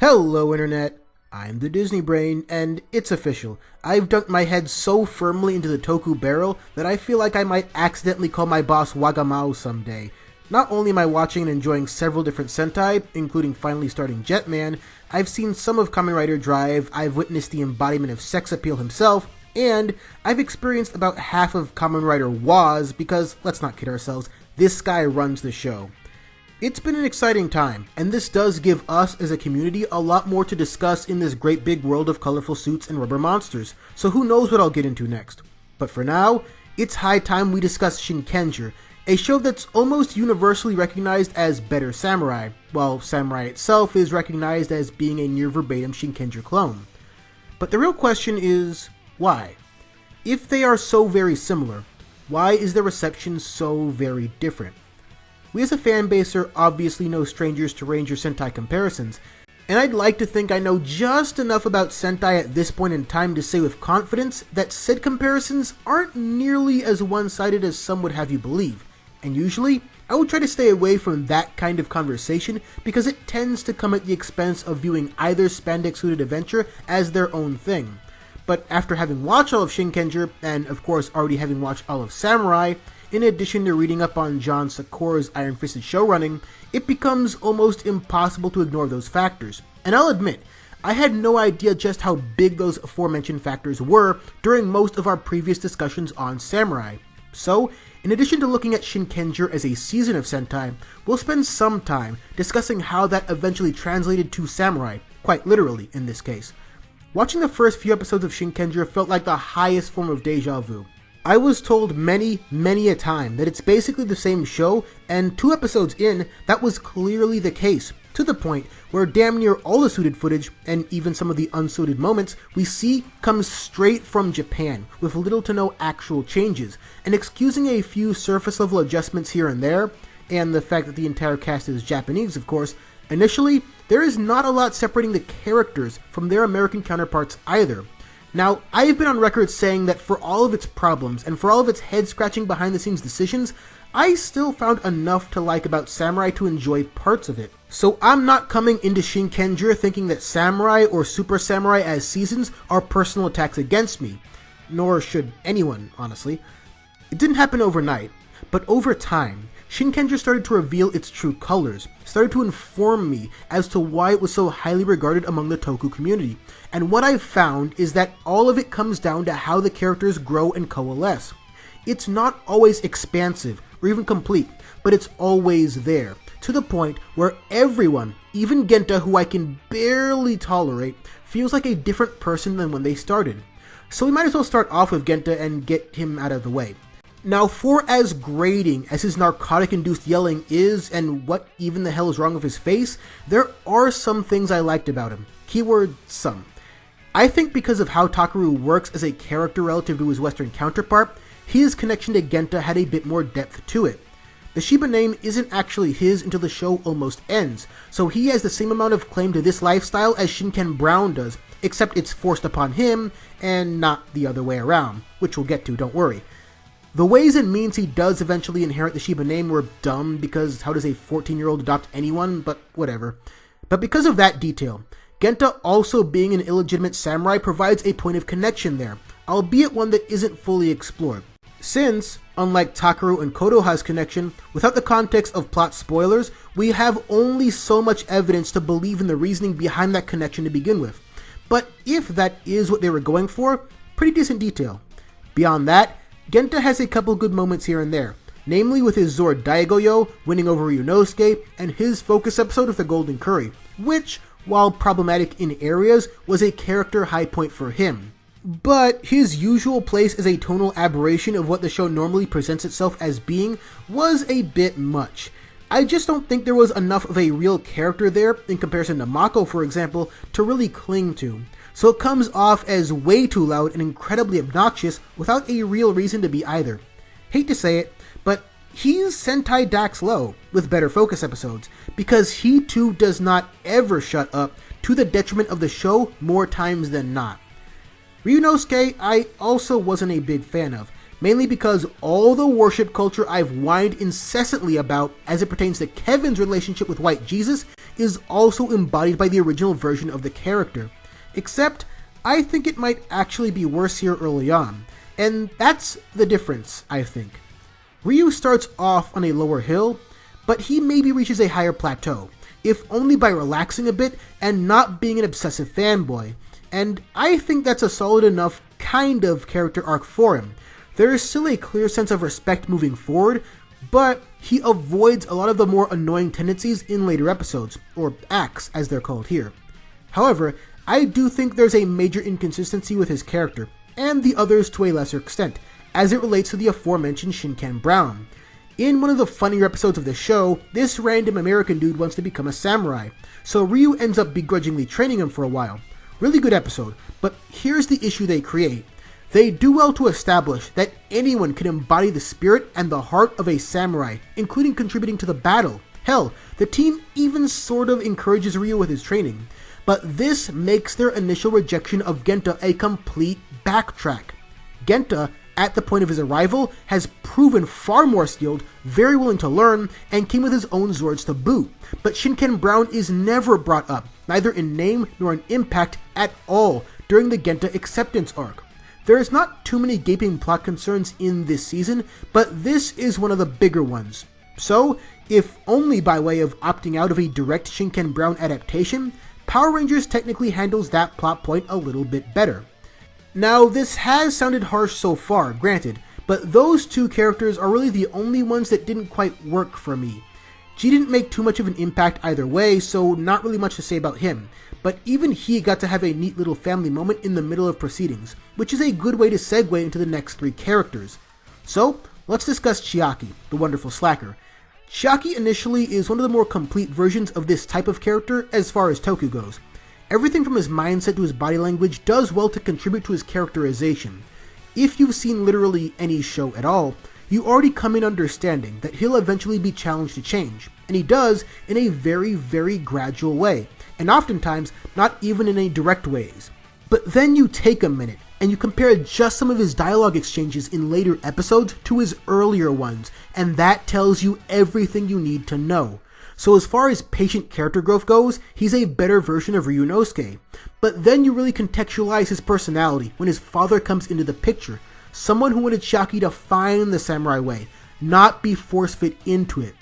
Hello Internet, I'm the Disney Brain, and it's official. I've dunked my head so firmly into the Toku barrel that I feel like I might accidentally call my boss Wagamao someday. Not only am I watching and enjoying several different Sentai, including finally starting Jetman, I've seen some of Kamen Rider Drive, I've witnessed the embodiment of sex appeal himself, and I've experienced about half of Kamen Rider Waz because, let's not kid ourselves, this guy runs the show. It's been an exciting time, and this does give us as a community a lot more to discuss in this great big world of colorful suits and rubber monsters, so who knows what I'll get into next. But for now, it's high time we discuss Shinkenger, a show that's almost universally recognized as better Samurai, while Samurai itself is recognized as being a near verbatim Shinkenger clone. But the real question is, why? If they are so very similar, why is their reception so very different? We as a fanbase are obviously no strangers to Ranger Sentai comparisons, and I'd like to think I know just enough about Sentai at this point in time to say with confidence that said comparisons aren't nearly as one-sided as some would have you believe, and usually I would try to stay away from that kind of conversation because it tends to come at the expense of viewing either spandex-suited adventure as their own thing. But after having watched all of Shinkenger, and of course already having watched all of Samurai, in addition to reading up on John Sakura's iron-fisted showrunning, it becomes almost impossible to ignore those factors. And I'll admit, I had no idea just how big those aforementioned factors were during most of our previous discussions on Samurai. So, in addition to looking at Shinkenger as a season of Sentai, we'll spend some time discussing how that eventually translated to Samurai, quite literally in this case. Watching the first few episodes of Shinkenger felt like the highest form of deja vu. I was told many a time that it's basically the same show, and 2 episodes in, that was clearly the case, to the point where damn near all the suited footage, and even some of the unsuited moments, we see comes straight from Japan, with little to no actual changes, and excusing a few surface level adjustments here and there, and the fact that the entire cast is Japanese of course, initially, there is not a lot separating the characters from their American counterparts either. Now, I have been on record saying that for all of its problems, and for all of its head-scratching behind-the-scenes decisions, I still found enough to like about Samurai to enjoy parts of it. So I'm not coming into Shinkenger thinking that Samurai or Super Samurai as seasons are personal attacks against me. Nor should anyone, honestly. It didn't happen overnight, but over time, Shinkenger started to reveal its true colors, started to inform me as to why it was so highly regarded among the Toku community, and what I've found is that all of it comes down to how the characters grow and coalesce. It's not always expansive, or even complete, but it's always there, to the point where everyone, even Genta, who I can barely tolerate, feels like a different person than when they started. So we might as well start off with Genta and get him out of the way. Now, for as grating as his narcotic-induced yelling is, and what even the hell is wrong with his face, there are some things I liked about him. Keyword, some. I think because of how Takeru works as a character relative to his Western counterpart, his connection to Genta had a bit more depth to it. The Shiba name isn't actually his until the show almost ends, so he has the same amount of claim to this lifestyle as Shinken Brown does, except it's forced upon him, and not the other way around, which we'll get to, don't worry. The ways and means he does eventually inherit the Shiba name were dumb, because how does a 14-year-old adopt anyone, but whatever. But because of that detail, Genta also being an illegitimate samurai provides a point of connection there, albeit one that isn't fully explored. Since, unlike Takeru and Kotoha's connection, without the context of plot spoilers, we have only so much evidence to believe in the reasoning behind that connection to begin with. But if that is what they were going for, pretty decent detail. Beyond that, Genta has a couple good moments here and there, namely with his Zord Daigoyo winning over Ryunosuke and his focus episode with the Golden Curry, which, while problematic in areas, was a character high point for him. But his usual place as a tonal aberration of what the show normally presents itself as being was a bit much. I just don't think there was enough of a real character there, in comparison to Mako for example, to really cling to. So it comes off as way too loud and incredibly obnoxious without a real reason to be either. Hate to say it, but he's Sentai Dax Low with better focus episodes, because he too does not ever shut up, to the detriment of the show more times than not. Ryunosuke I also wasn't a big fan of, mainly because all the worship culture I've whined incessantly about as it pertains to Kevin's relationship with White Jesus is also embodied by the original version of the character. Except, I think it might actually be worse here early on. And that's the difference, I think. Ryu starts off on a lower hill, but he maybe reaches a higher plateau, if only by relaxing a bit and not being an obsessive fanboy. And I think that's a solid enough kind of character arc for him. There is still a clear sense of respect moving forward, but he avoids a lot of the more annoying tendencies in later episodes, or acts as they're called here. However, I do think there's a major inconsistency with his character, and the others to a lesser extent, as it relates to the aforementioned Shinkenger Brown. In one of the funnier episodes of the show, this random American dude wants to become a samurai, so Ryu ends up begrudgingly training him for a while. Really good episode, but here's the issue they create. They do well to establish that anyone can embody the spirit and the heart of a samurai, including contributing to the battle. Hell, the team even sort of encourages Ryu with his training. But this makes their initial rejection of Genta a complete backtrack. Genta, at the point of his arrival, has proven far more skilled, very willing to learn, and came with his own Zords to boot. But Shinkenger Brown is never brought up, neither in name nor in impact at all, during the Genta acceptance arc. There is not too many gaping plot concerns in this season, but this is one of the bigger ones. So, if only by way of opting out of a direct Shinkenger Brown adaptation, Power Rangers technically handles that plot point a little bit better. Now, this has sounded harsh so far, granted, but those two characters are really the only ones that didn't quite work for me. G didn't make too much of an impact either way, so not really much to say about him, but even he got to have a neat little family moment in the middle of proceedings, which is a good way to segue into the next three characters. So, let's discuss Chiaki, the wonderful slacker. Chiaki initially is one of the more complete versions of this type of character as far as Toku goes. Everything from his mindset to his body language does well to contribute to his characterization. If you've seen literally any show at all, you already come in understanding that he'll eventually be challenged to change, and he does in a very, very gradual way, and oftentimes not even in a direct ways. But then you take a minute, and you compare just some of his dialogue exchanges in later episodes to his earlier ones, and that tells you everything you need to know. So as far as patient character growth goes, he's a better version of Ryunosuke. But then you really contextualize his personality when his father comes into the picture, someone who wanted Chiaki to find the samurai way, not be force-fit into it.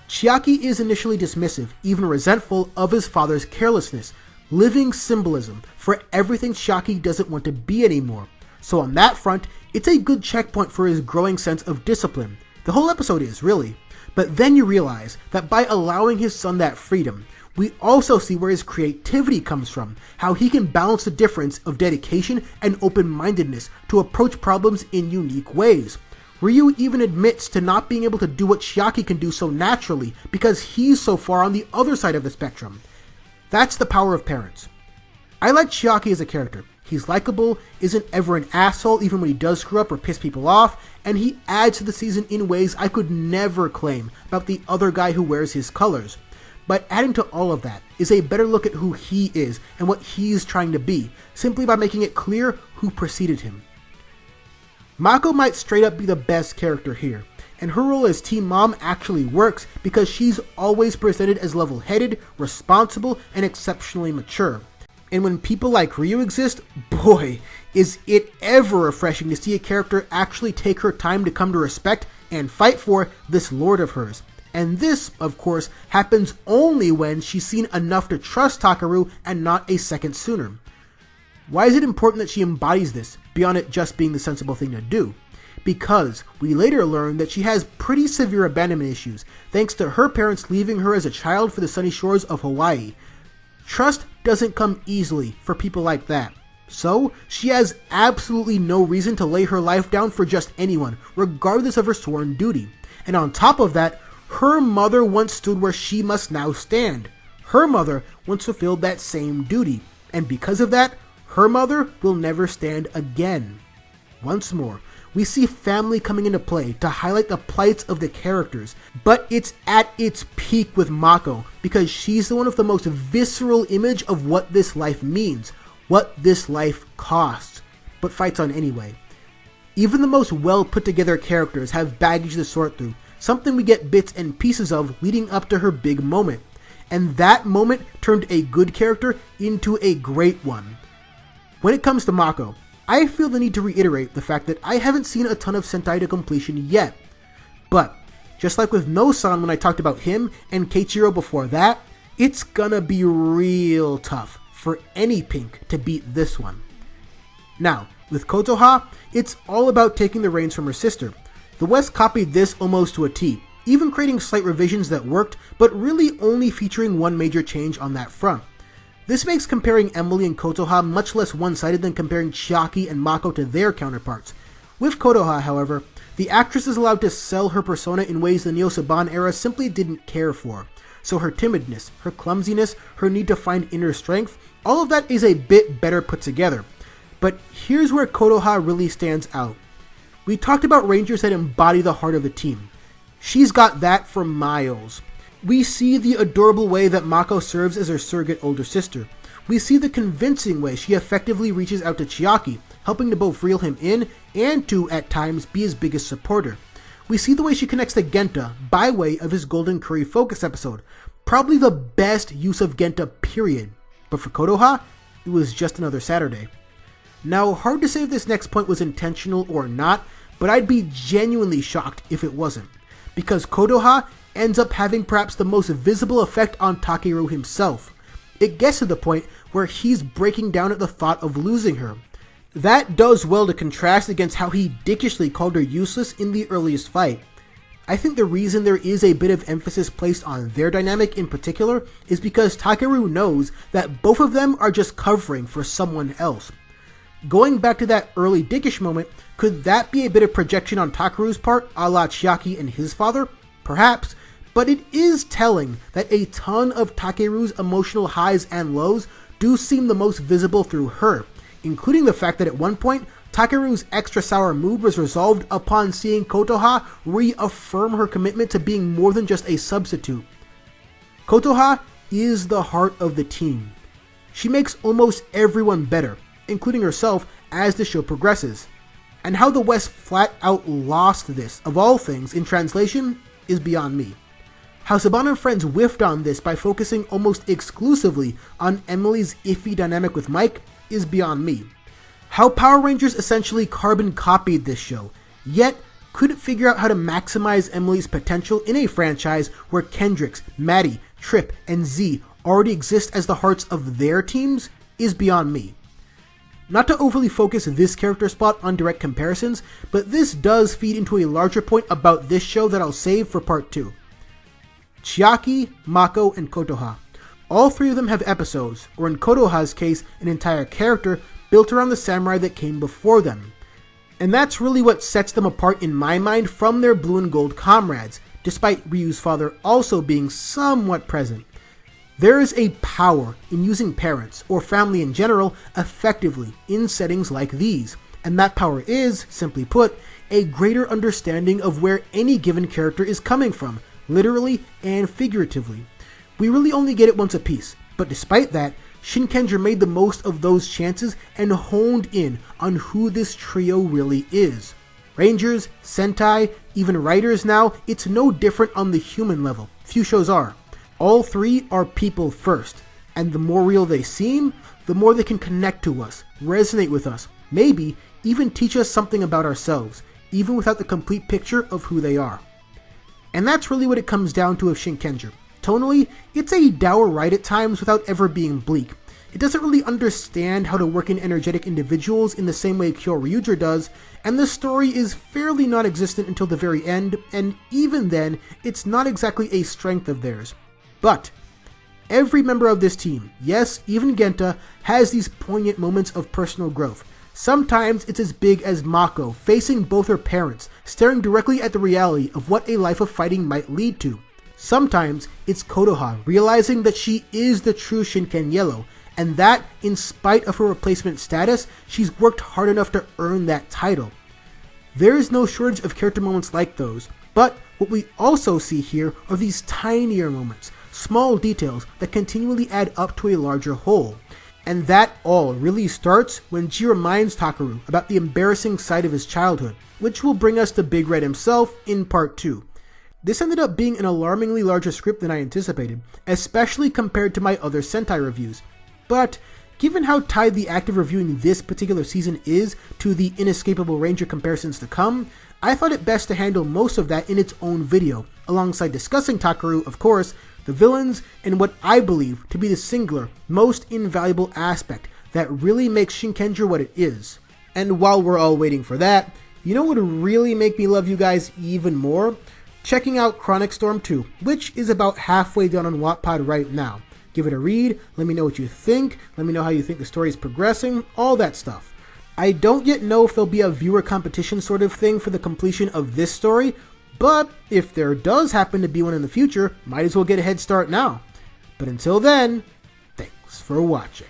Chiaki is initially dismissive, even resentful of his father's carelessness, living symbolism for everything Chiaki doesn't want to be anymore. So on that front, it's a good checkpoint for his growing sense of discipline. The whole episode is, really. But then you realize that by allowing his son that freedom, we also see where his creativity comes from, how he can balance the difference of dedication and open-mindedness to approach problems in unique ways. Ryu even admits to not being able to do what Chiaki can do so naturally because he's so far on the other side of the spectrum. That's the power of parents. I like Chiaki as a character. He's likable, isn't ever an asshole even when he does screw up or piss people off, and he adds to the season in ways I could never claim about the other guy who wears his colors. But adding to all of that is a better look at who he is and what he's trying to be, simply by making it clear who preceded him. Mako might straight up be the best character here, and her role as Team Mom actually works because she's always presented as level-headed, responsible, and exceptionally mature. And when people like Ryu exist, boy, is it ever refreshing to see a character actually take her time to come to respect and fight for this lord of hers. And this, of course, happens only when she's seen enough to trust Takaru and not a second sooner. Why is it important that she embodies this, beyond it just being the sensible thing to do? Because we later learn that she has pretty severe abandonment issues, thanks to her parents leaving her as a child for the sunny shores of Hawaii. Trust doesn't come easily for people like that. So, she has absolutely no reason to lay her life down for just anyone, regardless of her sworn duty. And on top of that, her mother once stood where she must now stand. Her mother once fulfilled that same duty. And because of that, her mother will never stand again. Once more, we see family coming into play to highlight the plights of the characters, but it's at its peak with Mako, because she's the one with the most visceral image of what this life means, what this life costs, but fights on anyway. Even the most well put together characters have baggage to sort through, something we get bits and pieces of leading up to her big moment. and that moment turned a good character into a great one. When it comes to Mako, I feel the need to reiterate the fact that I haven't seen a ton of Sentai to completion yet, but just like with No-san when I talked about him and Keiichiro before that, it's gonna be real tough for any pink to beat this one. Now, with Kotoha, it's all about taking the reins from her sister. The West copied this almost to a T, even creating slight revisions that worked, but really only featuring one major change on that front. This makes comparing Emily and Kotoha much less one-sided than comparing Chiaki and Mako to their counterparts. With Kotoha, however, the actress is allowed to sell her persona in ways the Neo-Saban era simply didn't care for. So her timidness, her clumsiness, her need to find inner strength, all of that is a bit better put together. But here's where Kotoha really stands out. We talked about Rangers that embody the heart of the team. She's got that for miles. We see the adorable way that Mako serves as her surrogate older sister. We see the convincing way she effectively reaches out to Chiaki, helping to both reel him in and to, at times, be his biggest supporter. We see the way she connects to Genta by way of his Golden Curry Focus episode. Probably the best use of Genta, period. But for Kotoha, it was just another Saturday. Now, hard to say if this next point was intentional or not, but I'd be genuinely shocked if it wasn't. Because Kotoha ends up having perhaps the most visible effect on Takeru himself. It gets to the point where he's breaking down at the thought of losing her. That does well to contrast against how he dickishly called her useless in the earliest fight. I think the reason there is a bit of emphasis placed on their dynamic in particular is because Takeru knows that both of them are just covering for someone else. Going back to that early dickish moment, could that be a bit of projection on Takeru's part, a la Chiaki and his father? Perhaps, but it is telling that a ton of Takeru's emotional highs and lows do seem the most visible through her, including the fact that at one point, Takeru's extra sour mood was resolved upon seeing Kotoha reaffirm her commitment to being more than just a substitute. Kotoha is the heart of the team. She makes almost everyone better, including herself, as the show progresses. And how the West flat out lost this, of all things, in translation, is beyond me. How Saban and friends whiffed on this by focusing almost exclusively on Emily's iffy dynamic with Mike is beyond me. How Power Rangers essentially carbon copied this show, yet couldn't figure out how to maximize Emily's potential in a franchise where Kendrix, Maddie, Trip, and Z already exist as the hearts of their teams is beyond me. Not to overly focus this character spot on direct comparisons, but this does feed into a larger point about this show that I'll save for part 2. Chiaki, Mako, and Kotoha. All three of them have episodes, or in Kotoha's case, an entire character built around the samurai that came before them. And that's really what sets them apart in my mind from their blue and gold comrades, despite Ryu's father also being somewhat present. There is a power in using parents, or family in general, effectively in settings like these, and that power is, simply put, a greater understanding of where any given character is coming from, literally and figuratively. We really only get it once apiece, but despite that, Shinkenger made the most of those chances and honed in on who this trio really is. Rangers, Sentai, even writers now, it's no different on the human level. Few shows are. All three are people first, and the more real they seem, the more they can connect to us, resonate with us, maybe even teach us something about ourselves, even without the complete picture of who they are. And that's really what it comes down to with Shinkenger. Tonally, it's a dour ride at times without ever being bleak. It doesn't really understand how to work in energetic individuals in the same way Kyoryuger does, and the story is fairly non-existent until the very end, and even then, it's not exactly a strength of theirs. But every member of this team, yes, even Genta, has these poignant moments of personal growth. Sometimes it's as big as Mako facing both her parents, staring directly at the reality of what a life of fighting might lead to. Sometimes it's Kotoha realizing that she is the true Shinken Yellow, and that, in spite of her replacement status, she's worked hard enough to earn that title. There is no shortage of character moments like those, but what we also see here are these tinier moments, small details that continually add up to a larger whole. And that all really starts when G reminds Takeru about the embarrassing side of his childhood, which will bring us to Big Red himself in part 2. This ended up being an alarmingly larger script than I anticipated, especially compared to my other Sentai reviews. But given how tied the act of reviewing this particular season is to the inescapable Ranger comparisons to come, I thought it best to handle most of that in its own video, alongside discussing Takaru, of course, the villains, and what I believe to be the singular, most invaluable aspect that really makes Shinkenger what it is. And while we're all waiting for that, you know what would really make me love you guys even more? Checking out Chronic Storm 2, which is about halfway done on Wattpad right now. Give it a read, let me know what you think, let me know how you think the story is progressing, all that stuff. I don't yet know if there'll be a viewer competition sort of thing for the completion of this story, but if there does happen to be one in the future, might as well get a head start now. But until then, thanks for watching.